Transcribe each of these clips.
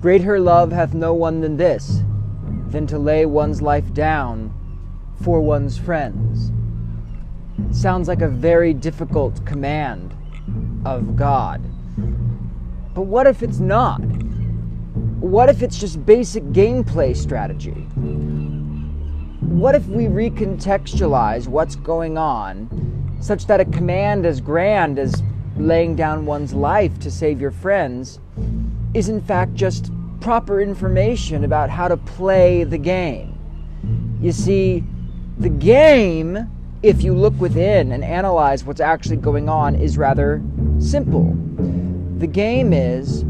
Greater love hath no one than this, than to lay one's life down for one's friends. Sounds like a very difficult command of God. But what if it's not? What if it's just basic gameplay strategy? What if we recontextualize what's going on such that a command as grand as laying down one's life to save your friends is in fact just proper information about how to play the game? You see, the game, if you look within and analyze what's actually going on, is rather simple. The game is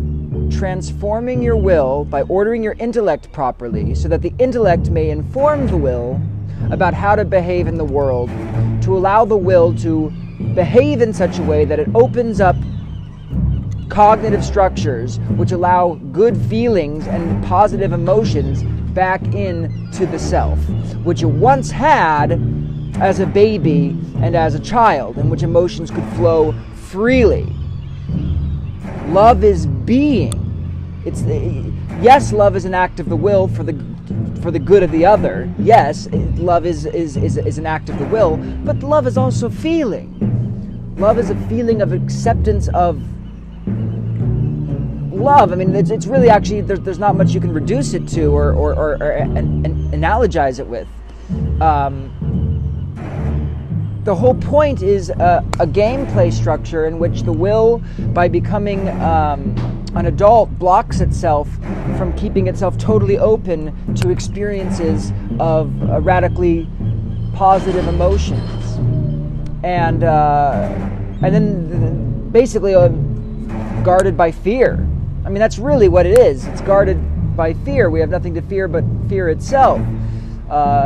transforming your will by ordering your intellect properly so that the intellect may inform the will about how to behave in the world, to allow the will to behave in such a way that it opens up cognitive structures which allow good feelings and positive emotions back into the self, which it once had as a baby and as a child, in which emotions could flow freely. Love is being. Yes, love is an act of the will for the good of the other. Yes, love is an act of the will, but love is also feeling. Love is a feeling of acceptance of love. I mean, it's really actually, there's not much you can reduce it to or analogize it with. The whole point is a gameplay structure in which the will, by becoming an adult, blocks itself from keeping itself totally open to experiences of radically positive emotions, and then basically guarded by fear. I mean, that's really what it is. It's guarded by fear. We have nothing to fear but fear itself.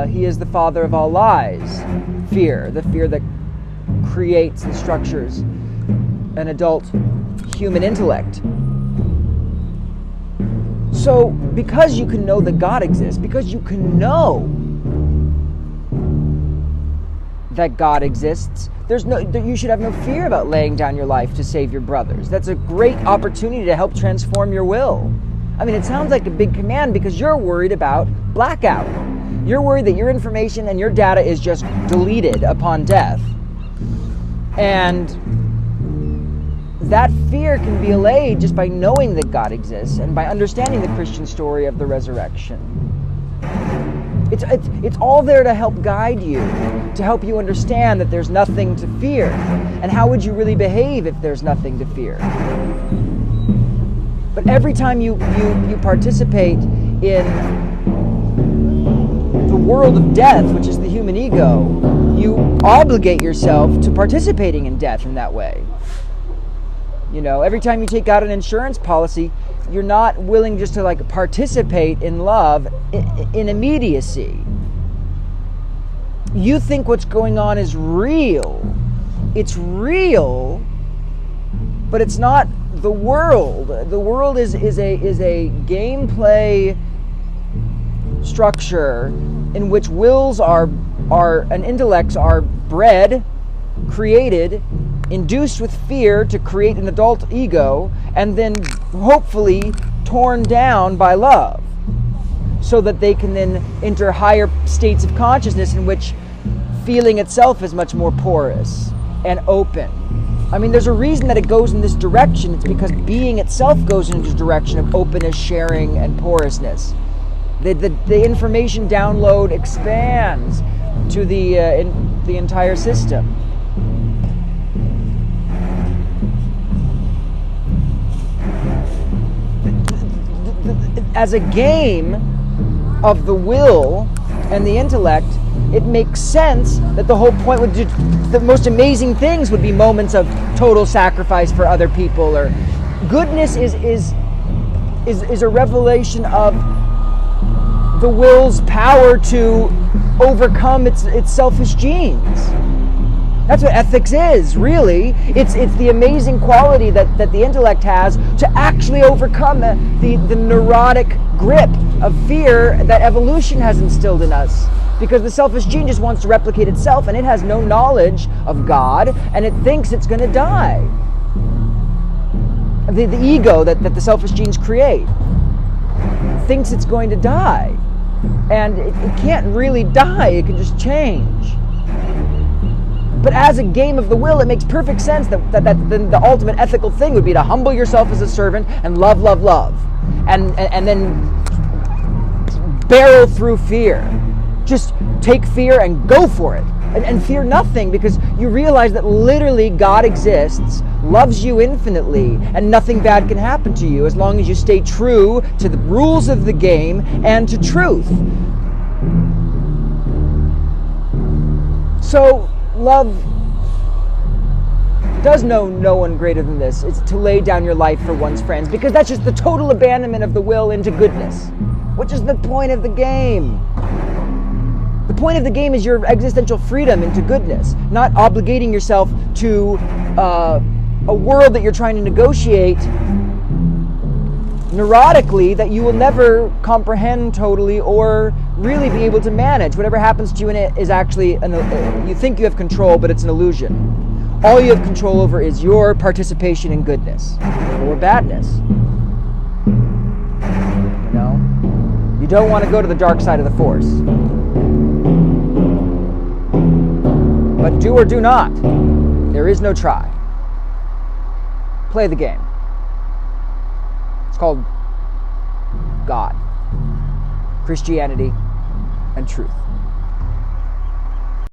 He is the father of all lies. Fear, the fear that creates and structures an adult human intellect. So, because you can know that God exists, because you can know that God exists, you should have no fear about laying down your life to save your brothers. That's a great opportunity to help transform your will. I mean, it sounds like a big command because you're worried about blackout. You're worried that your information and your data is just deleted upon death. And that fear can be allayed just by knowing that God exists and by understanding the Christian story of the resurrection. It's all there to help guide you, to help you understand that there's nothing to fear. And how would you really behave if there's nothing to fear? But every time you participate in the world of death, which is the human ego, you obligate yourself to participating in death in that way. You know, every time you take out an insurance policy, you're not willing just to participate in love in immediacy. You think what's going on is real. It's real, but it's not the world. The world is a gameplay structure in which wills and intellects are bred, created, induced with fear to create an adult ego, and then hopefully torn down by love, so that they can then enter higher states of consciousness in which feeling itself is much more porous and open. I mean, there's a reason that it goes in this direction. It's because being itself goes in this direction of openness, sharing, and porousness. The information download expands to the entire system. As a game of the will and the intellect, it makes sense that the whole point would the most amazing things would be moments of total sacrifice for other people, or goodness is a revelation of the will's power to overcome its selfish genes. That's what ethics is, really. It's the amazing quality that the intellect has to actually overcome the neurotic grip of fear that evolution has instilled in us. Because the selfish gene just wants to replicate itself, and it has no knowledge of God, and it thinks it's going to die. The ego that the selfish genes create. thinks it's going to die. And it can't really die, it can just change. But as a game of the will, it makes perfect sense that the ultimate ethical thing would be to humble yourself as a servant and love, love, love. And then barrel through fear. Just take fear and go for it. And fear nothing, because you realize that literally God exists, loves you infinitely, and nothing bad can happen to you as long as you stay true to the rules of the game and to truth. So, love does know no one greater than this. It's to lay down your life for one's friends, because that's just the total abandonment of the will into goodness, which is the point of the game. The point of the game is your existential freedom into goodness, not obligating yourself to a world that you're trying to negotiate neurotically that you will never comprehend totally or really be able to manage. Whatever happens to you in it is actually, you think you have control, but it's an illusion. All you have control over is your participation in goodness or badness. You know? You don't want to go to the dark side of the Force. But do or do not. There is no try. Play the game. It's called God, Christianity, and truth.